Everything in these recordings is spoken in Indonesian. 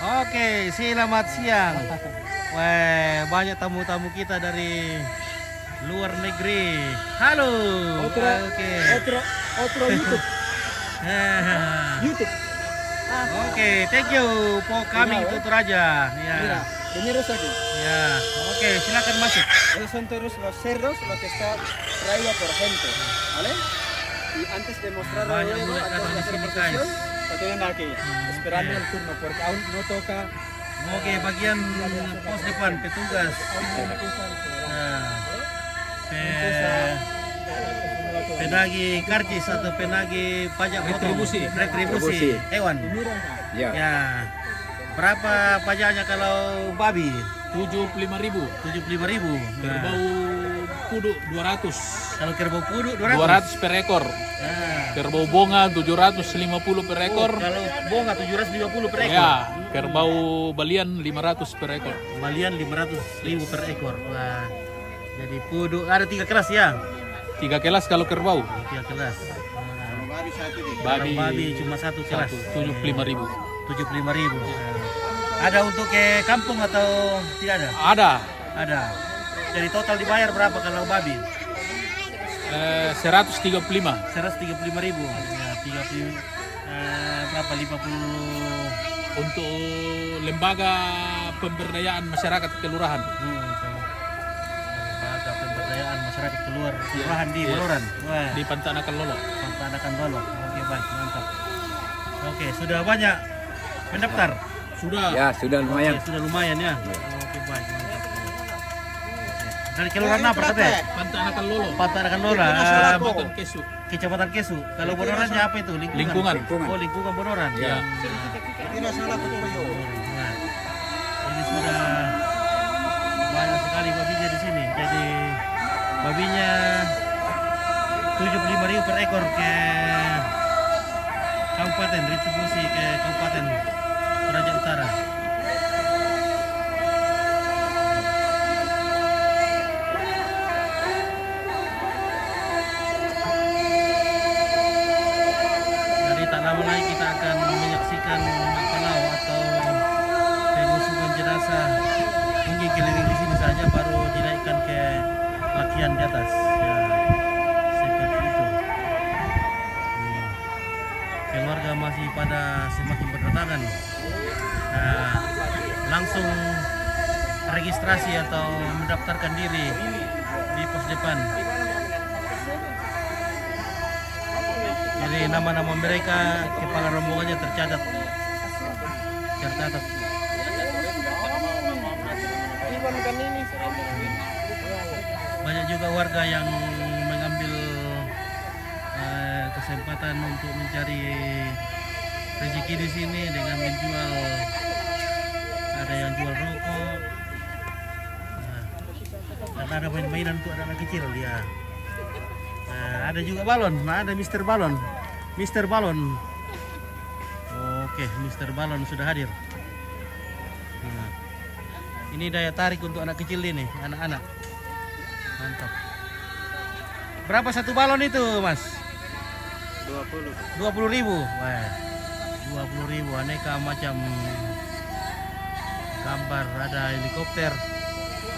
Oke, selamat siang. Wah, banyak tamu-tamu kita dari luar negeri. Halo. Oke. Otro YouTube. YouTube. Oke, thank you for coming to Toraja. Ya. Mira, veniros aquí. Ya. Oke, silakan masuk. Esos son todos los cerdos, lo que está traído por gente, ¿vale? Y antes de mostrarlo Banyak luego, mulai antes kata de di hacer sini, procesión, lo tienen aquí, esperando oke. el turno, porque aún no toca. Oke, bagian pos depan petugas. Nah, penagih karcis atau penagih pajak Retribusi. retribusi hewan. Ya. Ya. Berapa pajaknya kalau babi? 75.000. 75.000. Kerbau puduk 200. Kalau kerbau puduk 200. 200 per ekor. Nah. Kerbau bonga 750 per ekor. Kalau bonga 750 per ekor. Ya, kerbau balian 500 per ekor. Malian 500.000 per ekor. Wah. Jadi puduk ada 3 kelas ya. 3 kelas kalau kerbau. 3 kelas. Babi, Babi cuma 1 kelas. 75.000. 75.000. Ada untuk ke kampung atau tidak ada? Ada Ada. Jadi total dibayar berapa kalau babi? 135. 135.000. Ya, 30 berapa 50 Untuk lembaga pemberdayaan masyarakat kelurahan. Lembaga pemberdayaan masyarakat kelurahan di Yes. Baloran. Wah, Di Pantanakan Lolo. Pantanakan Lolo. Oke, baik, mantap. Oke, sudah banyak pendaftar. Sudah. Ya, sudah lumayan. Oke, sudah lumayan ya. Oke, baik, mantap. Oke. Dari kelurahan apa katanya? Pantanakan Lolo. Pantanakan Lolo. Kecamatan Kesu. Kecamatan Kesu. Kalau Bonorannya apa itu? Lingkungan. Oh, lingkungan Bonoran. Ya. Nah, ini sudah banyak sekali babinya di sini. Jadi babinya 75.000 per ekor ke kabupaten, distribusi ke kabupaten Toraja Utara. Jadi tak lama lagi kita akan menyaksikan Palau atau pengusungan jenazah. Mungkin keliling di sini saja baru dinaikkan ke lakian di atas. Ya, seperti itu. Keluarga masih pada semakin berdatangan. Nah, langsung registrasi atau mendaftarkan diri di pos depan. Jadi nama-nama mereka, kepala rombongannya tercatat. Banyak juga warga yang mengambil kesempatan untuk mencari rezeki di sini dengan menjual, ada yang jual rokok. Nah, dan ada main-mainan untuk anak kecil dia. Nah, ada juga balon, ada Mister Balon. Mister Balon. Oke, Mister Balon sudah hadir. Nah, ini daya tarik untuk anak kecil ini, anak-anak. Mantap. Berapa satu balon itu, Mas? 20.000. Wah, 20.000, aneka macam gambar, ada helikopter,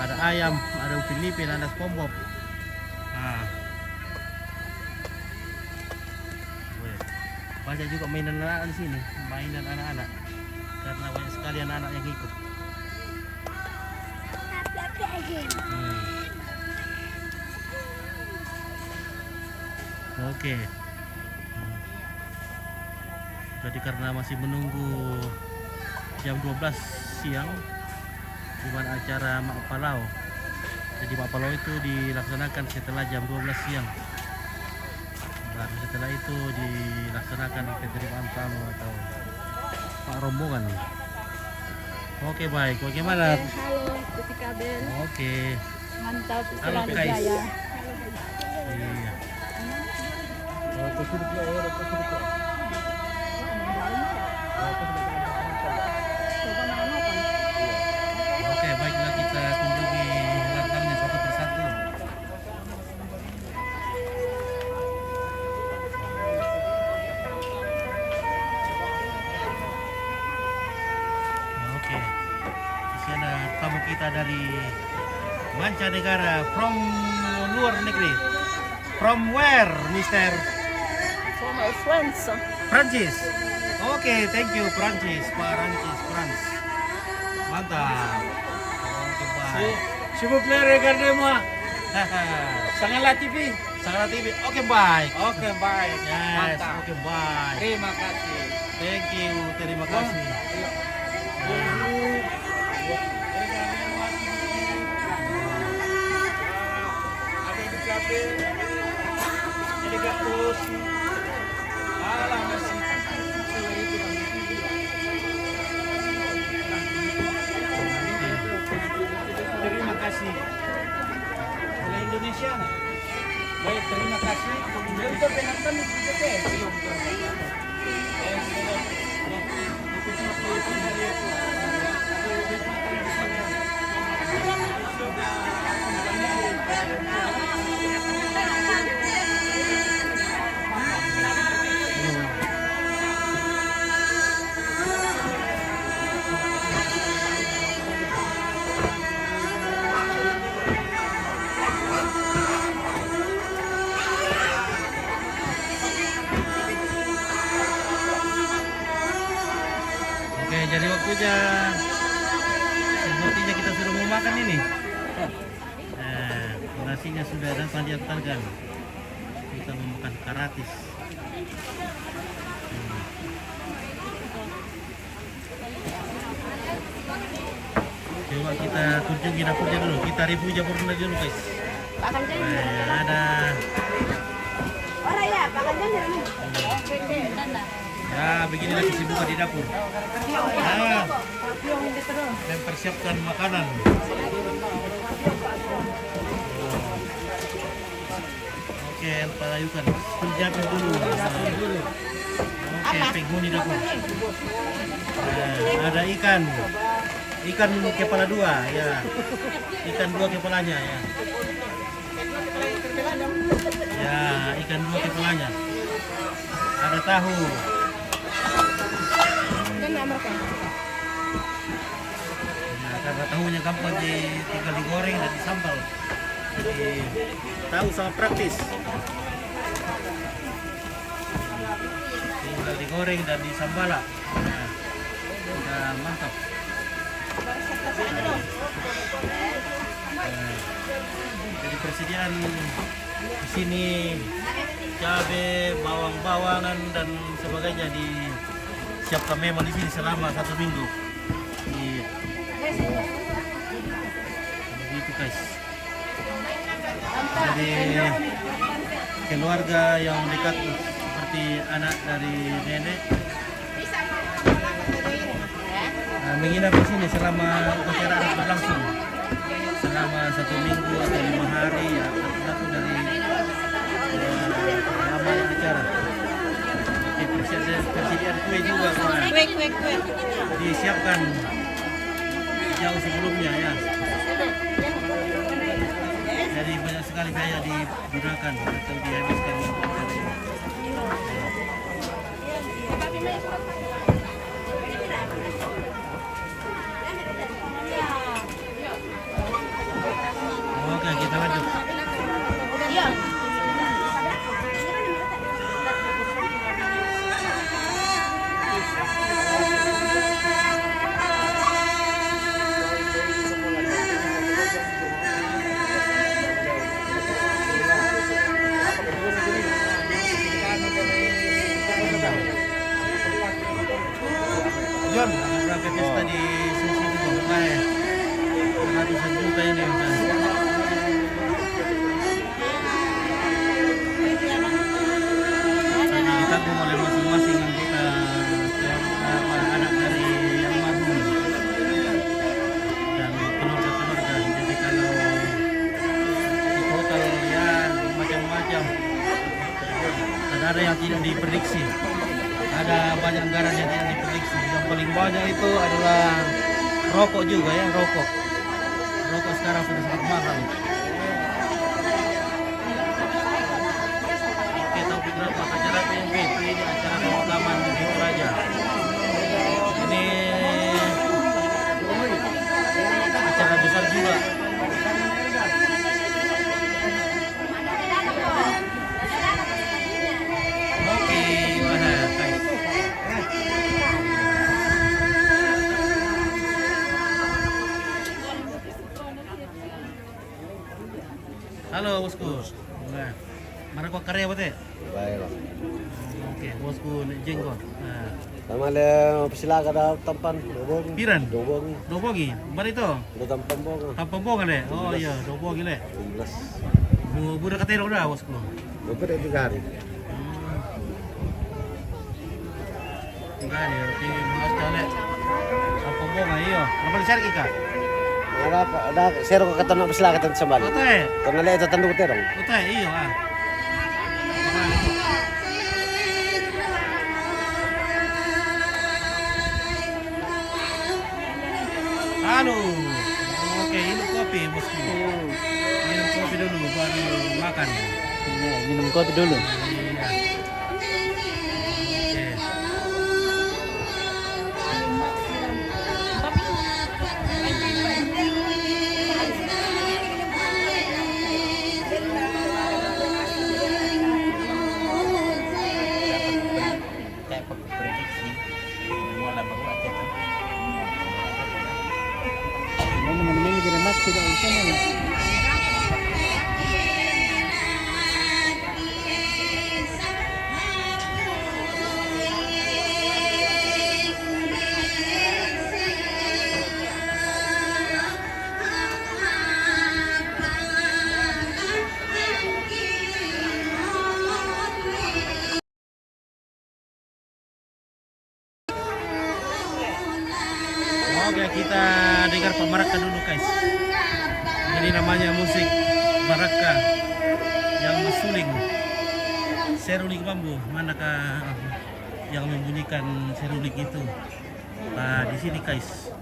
ada ayam, ada upin ipin, ada SpongeBob. Nah. Wih, banyak juga mainan anak di sini, mainan anak-anak, karena banyak sekali anak-anak yang ikut. Oke. Jadi karena masih menunggu jam 12 siang di mana acara Mak Palau. Jadi Mak Palau itu dilaksanakan setelah jam 12 siang. Dan setelah itu dilaksanakan penerimaan tamu atau Pak rombongan. Oke, baik. Bagaimana? Halo, Putih Kabel. Oke. Mantap, Halo, Selamat guys. Jaya. Iya. Oke, baiklah kita kunjungi langkahnya satu persatu. kita dari mancanegara, from luar negeri. From where, Mister For my friends. Prancis? Oke, thank you Prancis, France. Mantap. Oke, baik. Sibuk lere gardema. Haha. Sangala TV. Sangat TV. Oke, baik. Oke, baik. Yes, Mantap. oke, baik. Terima kasih. Thank you, terima kasih. Ada di kafe. Jadi gapus. Alah masih. Terima kasih. Oleh Indonesia. Baik, terima kasih. Untuk penonton itu belum. Oke, jadi waktunya sepertinya kita sudah mau makan ini. Nah, nasinya sudah datang diantarkan. Kita mau makan karatis. Coba kita kunjungi dapurnya dulu. Kita review dapurnya dulu, guys. Nah, ada ya beginilah kesibukan di dapur. Nah, mempersiapkan makanan. Oke, payukan. Siapin dulu. Oke, penghuni dapur. Nah, ada ikan. Ikan kepala dua, ya. Ikan dua kepalanya, ya. Ya, ikan dua kepalanya. Ada tahu. Nah, karena tahunya gampang tinggal digoreng dan disambal. Jadi tahu sangat praktis. Tinggal digoreng dan disambal. Nah, udah mantap. Nah, jadi persediaan di sini cabai, bawang-bawangan dan sebagainya disiapkan memang di sini selama 1 minggu. Begitu, guys. Jadi keluarga yang dekat seperti anak dari nenek menginap di sini selama upacara adat berlangsung selama 1 minggu atau 5 hari, ya, tergantung dari lama acara. Oke, persediaan kue juga, Kue. disiapkan jauh sebelumnya, ya. Jadi banyak sekali biaya digunakan atau dihabiskan. Oke, kita lanjut. John, ada berapa pesta di sini itu? Kayak ratusan juta ini udah. Tadi ditanggung oleh masing-masing anggota anak dari yang marhum dan keluarga-keluarga. Jadi kalau di total ya macam-macam. Dan ada yang tidak diprediksi. Ada banyak anggaran yang tidak diprediksi. Yang paling banyak itu adalah rokok juga, ya, rokok. Rokok sekarang sudah sangat mahal. Oke, Taufik Rahmat, acara PMB, ini acara pemakaman di Toraja. Ini acara Halo bosku. Nah, mana kau karya apa teh? Baik. Oke, bosku jenggot. Nah, Sama le pesilaga da tampan dobong. piran. Dobong. Dobogi, mana itu? Do tampan bong. Tampang kan deh? Oh iya, dobogi le. 15. Budak katero dah bosku. Dober 3 hari. Enggak nih, berarti mas kale. Tampang iya. Apa dicari kita? Ada sero ka katan pesilaga tan sambal. Ote, Kana le ta tanduk terong. ote iya ah. Halo. Oke, ini kopi bosku. Minum kopi dulu baru makan. Ya, minum kopi dulu. Iya. Oke. Kayak prediksi mulai baru aja kan. Ano naman may ginamat ko daw isa na. Oke, kita dengar Pak Maraka dulu guys. Ini namanya musik Maraka yang suling seruling bambu. Manakah yang membunyikan seruling itu? Nah, di sini guys.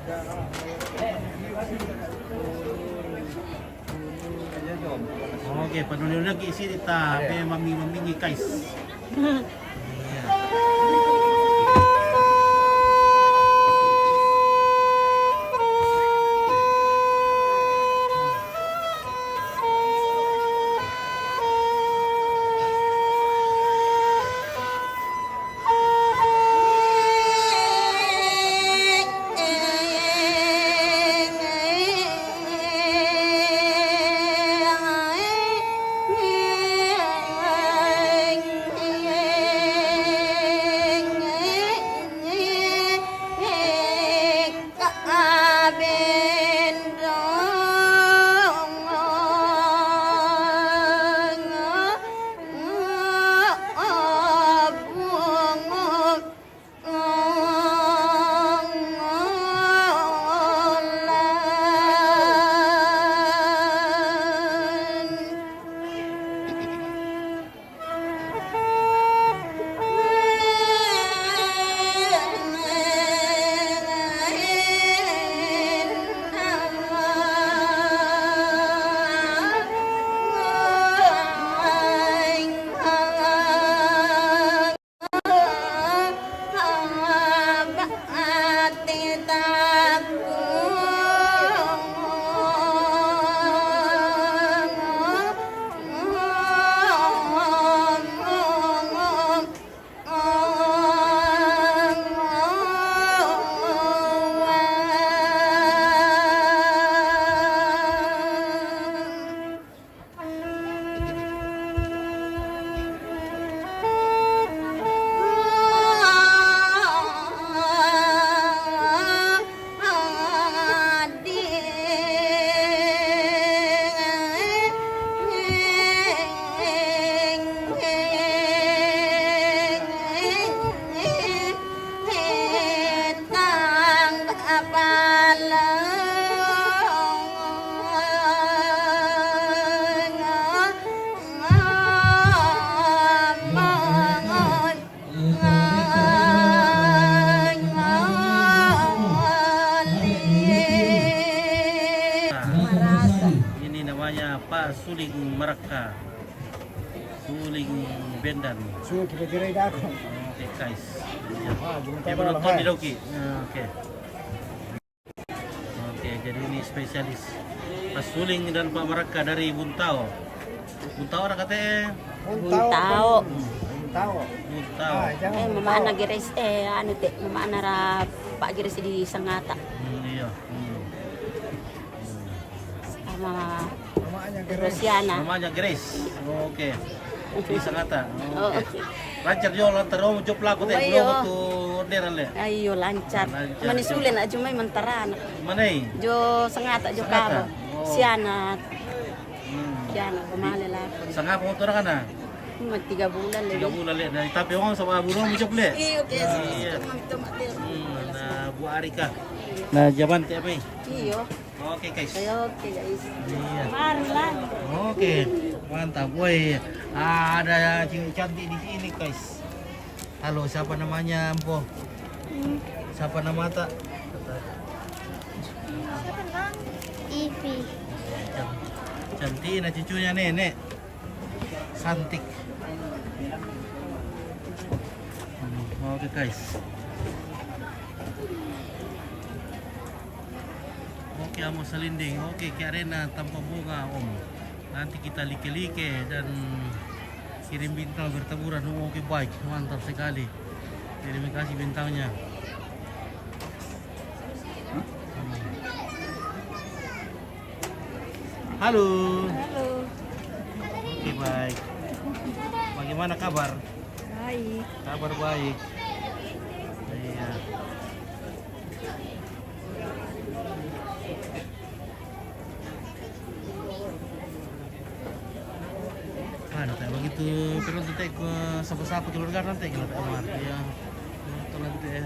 Oke, penulis lagi sini tapi mami guys. Iya. Ini namanya Pak Suling Maraka, Suling Bendan. So, kira-kira ida ako. Oke guys. Oke, menonton di Doki. Oke. Oke, jadi ini spesialis Pak Suling dan Pak Maraka dari Buntao. Buntao ada katanya. Buntao. Tao. Buntao. Mamana giris ano te, mamana ra Pak giris di Sangata. Iya. Mama Namanya Grace. Rosiana. Namanya Grace. Oke. Di Sangatta. Oh, Oke. Lancar jo lantar mo job lago te Ayo. belum tu orderan le. Ayo lancar. Lancar. Manisulen aja may mantaran. Manay. Jo sangata jo Sangata. kabo. Oh. Siana. Hmm. Siana kumali lah. Sanga mo to na kana. 3 bulan 3 lagi. bulan le. Dari tapi orang sa mga bulong mo job le. Iyo Iya. kaya Na buari ka. Na jaban te apa? Iyo. Oke guys. Ayo oke guys. Iya. Mari lang. Oke, mantap. Woi, ada cewek cantik di sini, guys. Halo, siapa namanya, Empo? Siapa nama tak? Ivi. Cantik, nah cucunya nenek. Santik. Oke, guys. Oke, amo selinding. Oke, Kak Rena tanpa bunga, Om. Nanti kita like-like dan kirim bintang bertaburan. Oke, baik. Mantap sekali. Terima kasih bintangnya. Halo. Halo. Oke, baik. Bagaimana kabar? Baik. Kabar baik. Iya. Nanti begitu pero nanti ke sapa-sapa keluarga nanti kita amar ya. Itu nanti ya.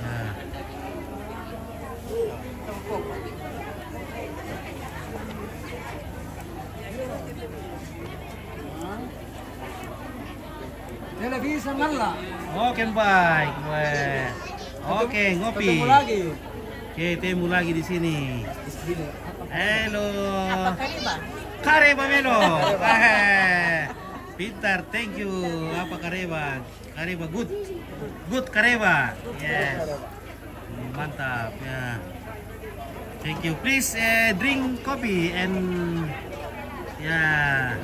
Nah. Televisi malah. Oke baik, weh. Oke ngopi. Ketemu lagi. Oke temu lagi di sini. Halo. Kariba. Kareba Melo. Pintar, thank you. Apa Kareba? Kareba good. Good Kareba. Yes. Mantap ya. Thank you. Please drink coffee and yeah.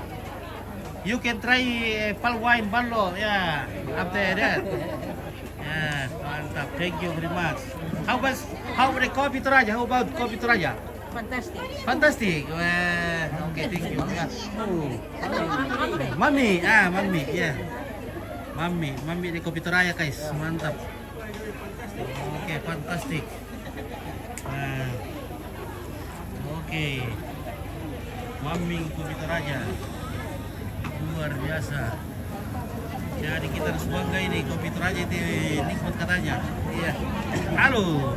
You can try pal wine ballo yeah after that. Yeah, mantap. Thank you very much. How about the coffee Toraja? How about coffee Toraja? Fantastic. Fantastic. Wah, oke, thank you. Ya. Mami, mami, ya. Mami di Kopi Toraya, guys. Mantap. Oke, fantastic. Nah. Oke. Mami Kopi Toraya. Luar biasa. Jadi kita harus bangga ini Kopi Toraya itu nikmat katanya. Iya. Halo.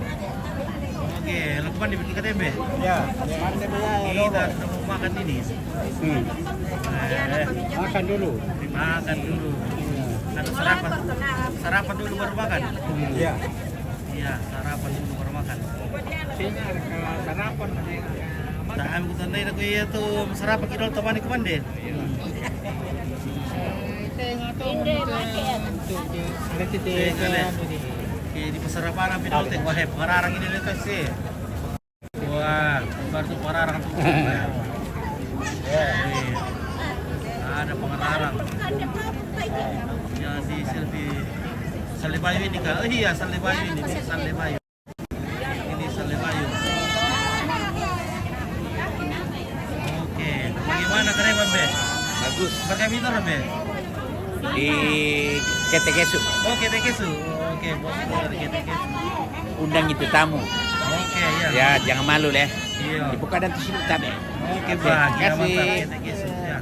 Oke, lakukan di bikin KTP. Ya. Kita sudah mau makan ini. Makan dulu. Makan dulu. Ada sarapan. Sarapan dulu baru makan. Ya. Iya, sarapan dulu baru makan. Sarapan. Saan ko tanay na ko iya to sarapan kidol taman ni kumande. Oke, di pasarapan ang pinol te wahep mararang ini kasi. Wah, baru mararang tuh. Ada pengarang. Jadi selfie Salibayu ini kan? Oh iya, Salibayu ini, Salibayu. Ini Salibayu. Oke, bagaimana Kareba Be? Bagus. Pakai mitar Be? Di Ketekesu. Oh, Ketekesu. Oke, bos dari Ketekesu. Undang itu tamu. Oke, ya. Ya, jangan malu ya. Iya. Dibuka dan tuh tabe. Oke, Oke, Pak. Ya, kasih. mantap Ketekesu. Ya.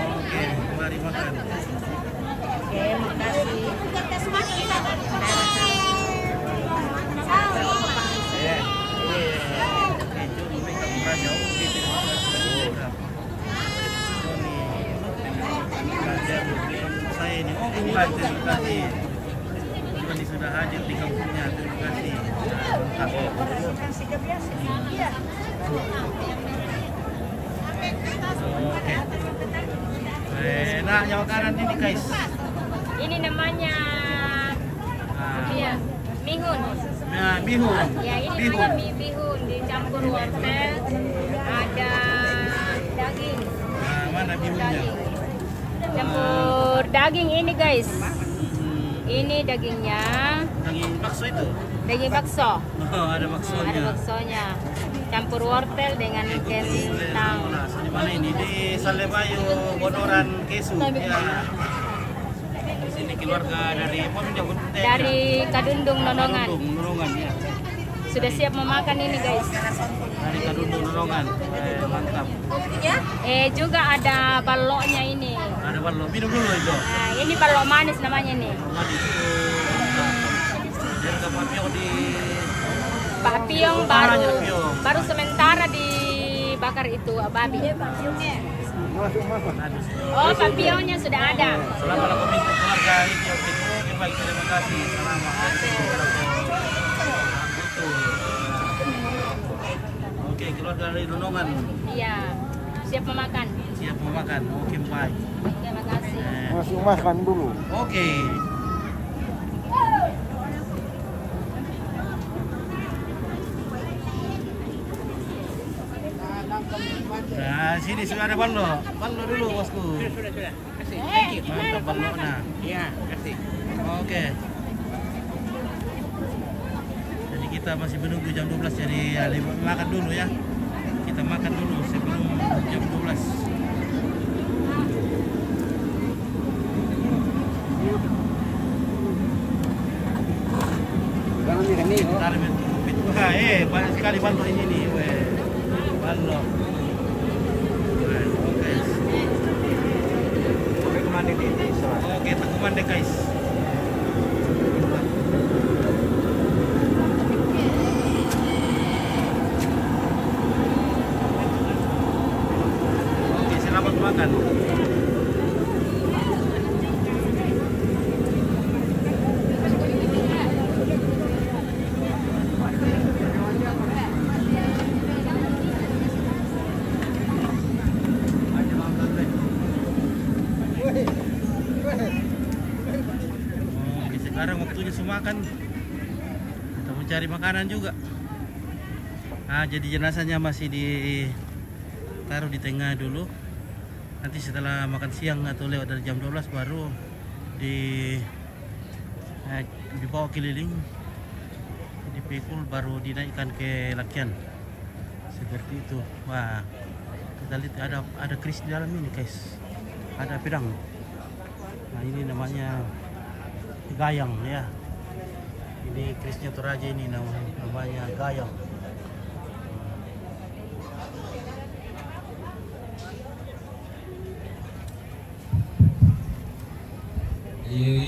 Oke, mari makan. Oke, makasih. Oke, Joni, mereka murahnya. Oke, terima kasih. Saya ini, oh baik, terima kasih. Joni sudah hadir di kampungnya, terima kasih. Oke. Nah, makanan ini guys. Ini namanya bihun. Nah, bihun. Ya, ini Bihun. namanya mie bihun dicampur wortel, ada daging. Nah, mana bihunnya. Campur daging ini guys. Ini dagingnya. Daging bakso itu. Daging bakso. Oh, ada baksonya. Ada baksonya. Campur wortel dengan kentang. Di mana ini? Di Salebayo, Bonoran, Kesu. Ya. Di sini keluarga dari Dari Kadundung Nonongan. Nonongan ya. Sudah siap memakan ini guys. Dari Kadundung Nonongan. Mantap. Juga ada baloknya ini. Ada balok. Minum dulu itu. Nah, ini balok manis namanya nih. Manis itu. Dan kapapio di Pak Piong baru sementara dibakar itu babi. Oh, Pak Piongnya sudah ada. Selamat aku minta keluarga ini. Oke, baik, terima kasih. Selamat. Oke, keluarga dari Nonongan. Iya, siap memakan. Siap memakan. Oke, baik. Terima kasih. Masuk makan dulu. Oke. Nah, sini sudah ada ballo. Ballo dulu, bosku. Sudah. Kasih. Mantap ballo nah. Iya, kasih. Oke. Jadi kita masih menunggu jam 12 jadi ya, makan dulu ya. Kita makan dulu sebelum jam 12. Banyak sekali ballo ini nih, ballo. Oke. Oke, takuman deh guys. Oke, selamat makan. Sekarang waktunya semakan. Kita mencari makanan juga. Nah, jadi jenazahnya masih ditaruh di tengah dulu. Nanti setelah makan siang atau lewat dari jam 12 baru dibawa keliling, dipikul, baru dinaikkan ke lakian. Seperti itu. Wah, kita lihat ada keris di dalam ini guys. Ada pedang. Nah, ini namanya gayang ya. Ini kerisnya Toraja ini namanya gayang.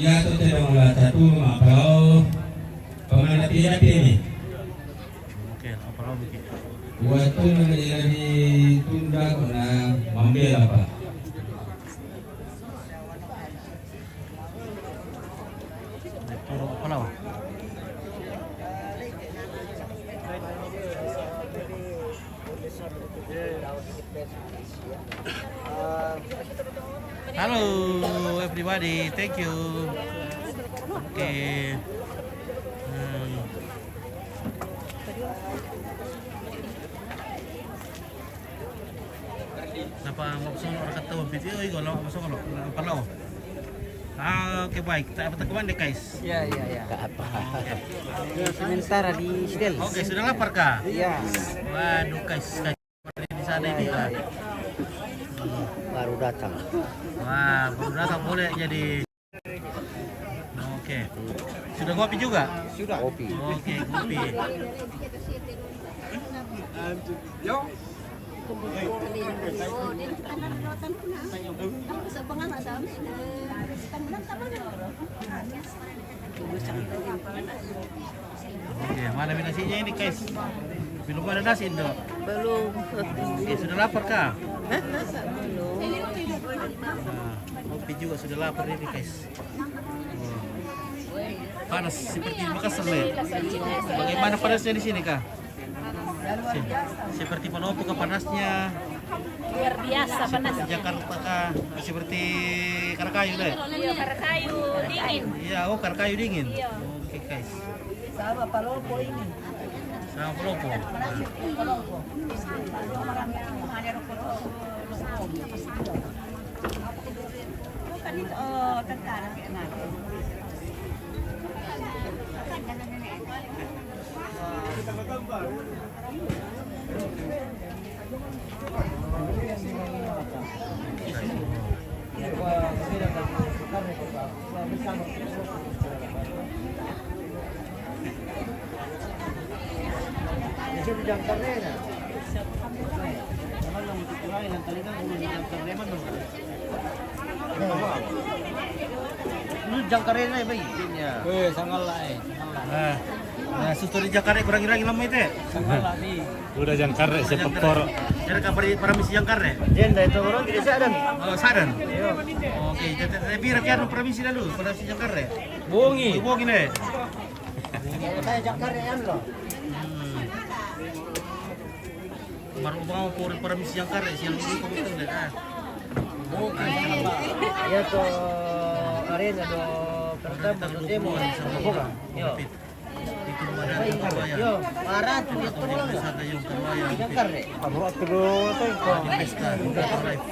Ya tu tidak mulai satu kalau pengantin ini. Oke, apa lagi? Waktu menjadi tunda kena ambil apa? Puro apa lawa? Halo everybody, thank you. Oke. Napa maksud orang kata video itu kalau masuk kalau apa oke baik, tak apa kemana guys? Ya. Apa? Ya, sementara di Sidel. Oke, sudah lapar kah? Iya. Waduh guys, di sana ini lah. Baru datang. Wah, baru datang boleh jadi. Oke. Sudah kopi juga? Sudah. Kopi. Oke, kopi. Oke, mana nasinya ini guys? Belum ada nasi Indo? Belum. Oke, sudah lapar kah? Belum. Nah, kopi juga sudah lapar ini guys. Panas seperti di Makassar nih. Bagaimana panasnya di sini kah? Seperti Panopo kah panasnya? Luar biasa panas. Seperti Jakarta kah? Seperti Karakayu deh? Iya, Karakayu dingin. Iya, oh Karakayu dingin. Oke guys. Sama Palopo ini. Sama Palopo. Palopo. makan tanah enak. Lu jangkarnya na ba ya? Nah, suster di Jakarta kurang-kurang lama itu. Udah jangkar siapa por. Jadi kabar para misi Jakarta. Diyan da ito orang tidak sadar. Oh, saran. Oke, tapi rakyat para misi lalu, para misi Jakarta. Bungi. Buangin deh. Kaya jangkarnya yan lo. Baru mau para misi Jakarta siang ini kau betul deh. Ya to aren ado pertama to demo. Bukan. Yo. Itu ada kawayan. Yo, para tu dia Atau di wisata yung kawayan. jangkarnya. Di pesta, live.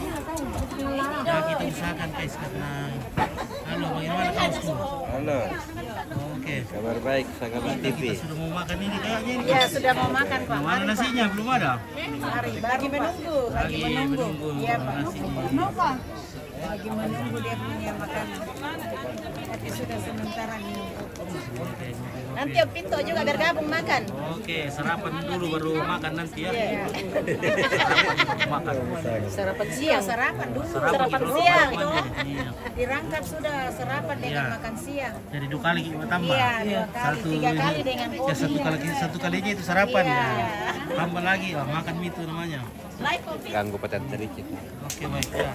Ya kita usahakan guys karena halo bagaimana kaosku? Halo, Oke. kabar baik, Sanggalan TV. Kita sudah mau makan ini kayaknya ini. Ya sudah mau makan Pak. Mana nasinya belum ada? Mari lagi menunggu, lagi menunggu. Iya Pak. Nasi. Lagi menunggu dia punya makanan. Tapi sudah sementara ini. Oke. Nanti Pinto juga bergabung makan. Oke, sarapan dulu baru makan nanti ya. Iya. Makan. Sarapan siang. Sarapan dulu. Sarapan dulu, siang. sarapan. Iya. Dirangkap sudah sarapan dengan Iya. makan siang. Jadi 2 kali kita tambah. Iya, 2 kali, 3 kali dengan Ya kopi. satu kalinya itu sarapan Iya. ya. Tambah lagi makan mie itu namanya. Live kopi. Ganggu petet sedikit. Oke baik ya.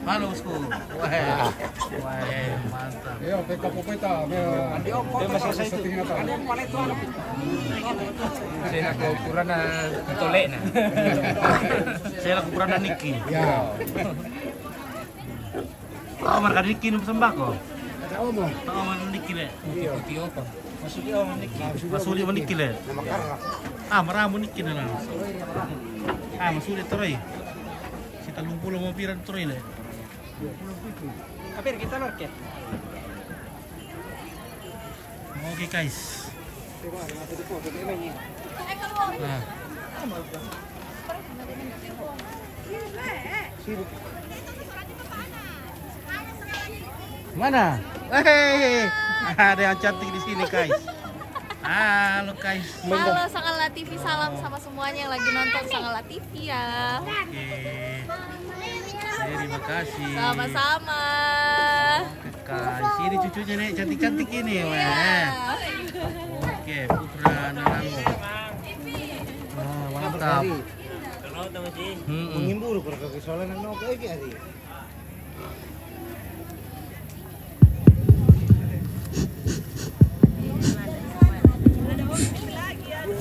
Halo bosku. Wah, mantap. Saya nak ukuran tolek na. Saya laku peranan Niki. Ya. Oh, marka Niki nu sembako. Oh, man Niki le. Masuli man Niki le. Ah, maramu Niki na lang. Ah, masuli troy. Si 30 mo piran troy le. Kapir kita market. Oke guys. Nah. Mana? Hei, ada yang cantik di sini guys. Halo guys. Halo Sangala TV, salam sama semuanya yang lagi nonton Sangala TV ya. Oke. Terima kasih. Sama-sama. Guys, ini cucunya nih cantik-cantik ini, weh. Oke, Putra Nalango. Oh, mantap. Mengimbul kalau kesoalan ano kayak gini.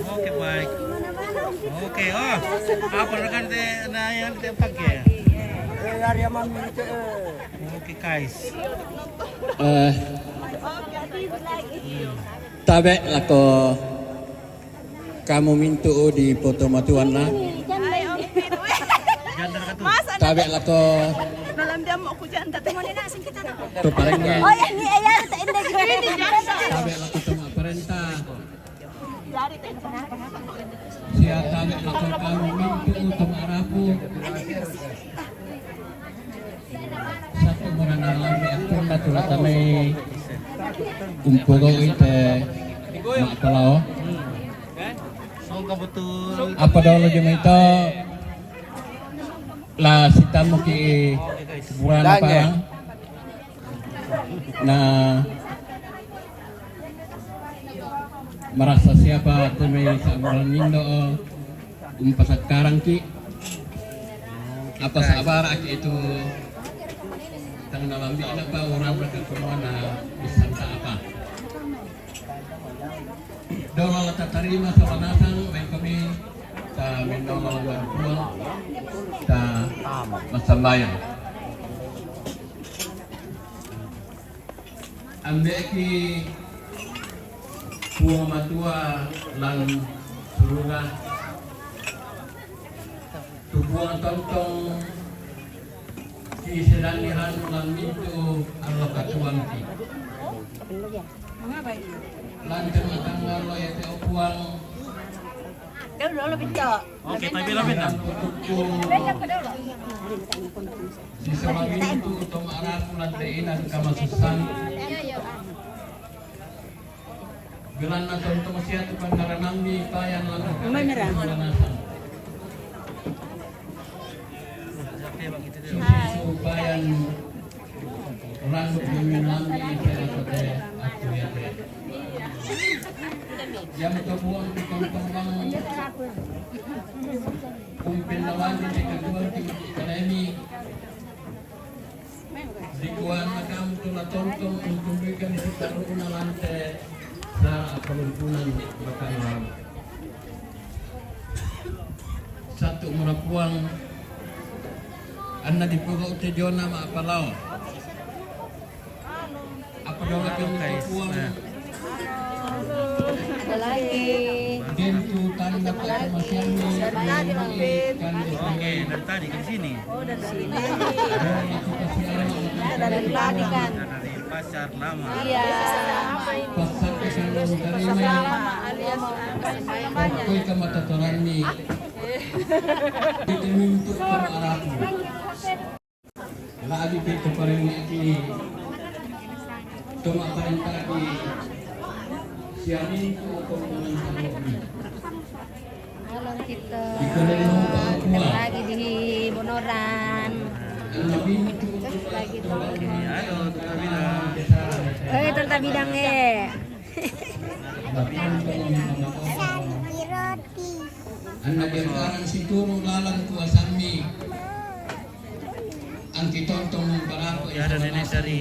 Oke, baik. Oke, oh. Apa rekan teh nah yang tempat ya? Oke, guys. Tabe lako kamu mintu di foto matuan na. Janda ka tu. Tabe lako to parengge. Oh ya, ini ayah tak indah gini. Tabe lako to perintah. Siya tabe lako kamu mintu to arapu. Satu mengenal di akun natural kami kumpul ite mak pelau. Semoga betul. Apa dulu jam itu lah kita mau ki bulan apa nah merasa siapa kami sebulan Indo pas sekarang ki apa sabar aki itu tanggal lambi apa orang berkekuatan bisa apa Dolo tak terima sama nasang main kami ta minum lawan puan ta masambayan ambil ki puang matua lang surungan tubuang tontong Di sedanihan ulang itu Allah katuanti. Mengapa itu? Lanjut akan ngalo ya teo puang. Dia udah pintar. Oke, tapi lo bintang. Di sebab itu utama arah lantainan kamasusan. Gelan atau untuk masyarakat pandaran nambi payan lalu. Payan randuk demi nambi saya kote aku ya teh. Yang kebuang di kantong kumpin lawan di kedua ini di kuan makam tula tontong untuk berikan di sekitar una lantai sa pelumpunan makan malam. Satu merapuang anda di pokok tejona ma apalau. Apa dong akan merapuang? Ada lagi. Gentu tanda permasyamu Oke, dari tadi ke sini. Oh, dari sini. Dari tadi kan. Dari pasar lama. Iya. pasar kesandung karima Lama alias yang banyak. koi kamata torani kita mimpi sama arahku lagi kita paling ini cuma paling tadi siamin itu komunan sama Halo kita. Di Lagi di Bonoran. lebih itu Lagi tuh. Halo, tukang bilang. Tentang bidangnya. anak yang sekarang si turun lalang kuasami angki tontong berapa Ya ada nenek dari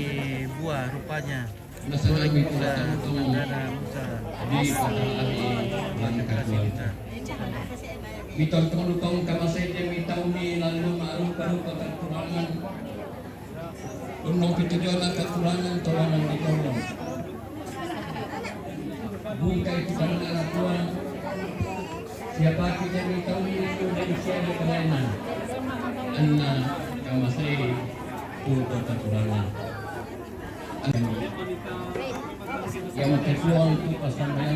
buah rupanya. nasa kami kuasantong Ada Musa. di pada hari langkah kita mitontong lupang kamasete mitauni lalu ma'rupa-rupa kekurangan unong pitujuan kekurangan tawanan ditolong bungkai kita anak tuan siapa kita mitauni itu dari siapa kelainan anna kamasai untuk kekurangan yang tersuang itu pasangan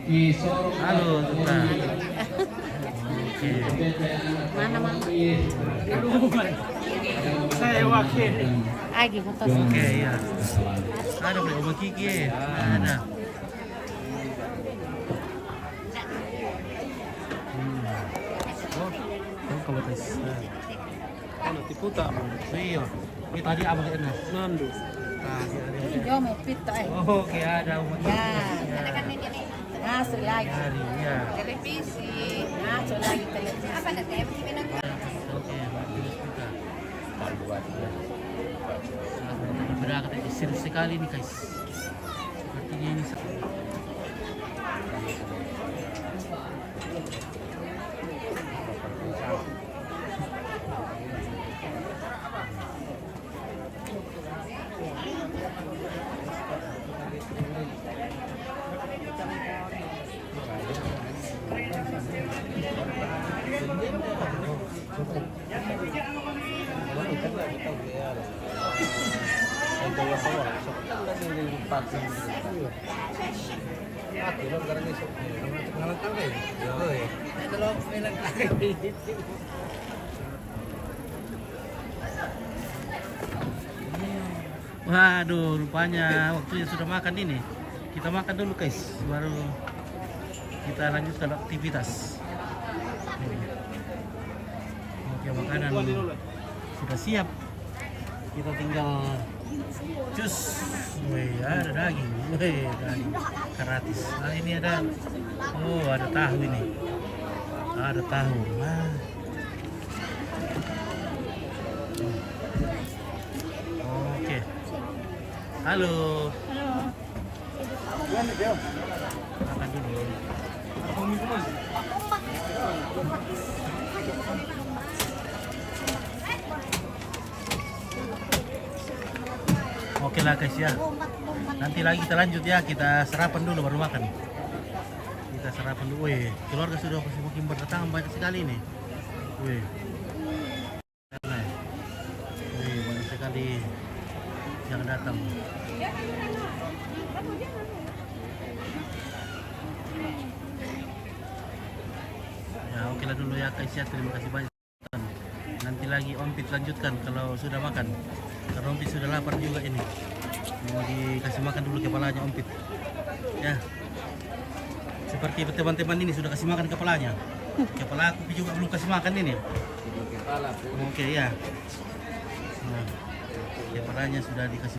di sorong Halo, tukang. Oke. Mana mana? Saya wakil. Lagi foto. Oke, ya. Ada boleh Oma Kiki. Ada. Oh, kalau tes. Kalau tiputa, iya. Ini tadi apa kena? Nandu. Tadi ada. Yo mau pita Oke, ada Oma Kiki. Ya. Ngasuh lagi. Hari, ya. Televisi. Ngasuh lagi televisi. Apa ada televisi? Oke, bagus juga. Berbeda serius sekali nih guys. Sepertinya ini waduh, rupanya waktunya sudah makan ini. Kita makan dulu guys, baru kita lanjutkan aktivitas. Oke, makanan sudah siap. Kita tinggal jus. Wih, ada daging. Wih, daging gratis. Nah, ini ada, oh ada tahu ini. Ada tahu. Nah. Oke. Halo. Makan dulu. Oke lah guys ya. Nanti lagi kita lanjut ya. Kita sarapan dulu baru makan. Kita sarapan dulu. Wih, keluarga sudah semakin berdatangan banyak sekali nih. Wih. kali yang datang. Ya oke lah dulu ya Kak Isya, terima kasih banyak. Nanti lagi Om Pit lanjutkan kalau sudah makan. Karena Om Pit sudah lapar juga ini. Mau dikasih makan dulu kepalanya Om Pit. Ya. Seperti teman-teman ini sudah kasih makan kepalanya. Kepala aku juga belum kasih makan ini. Oke ya. Nah, kepalanya sudah dikasih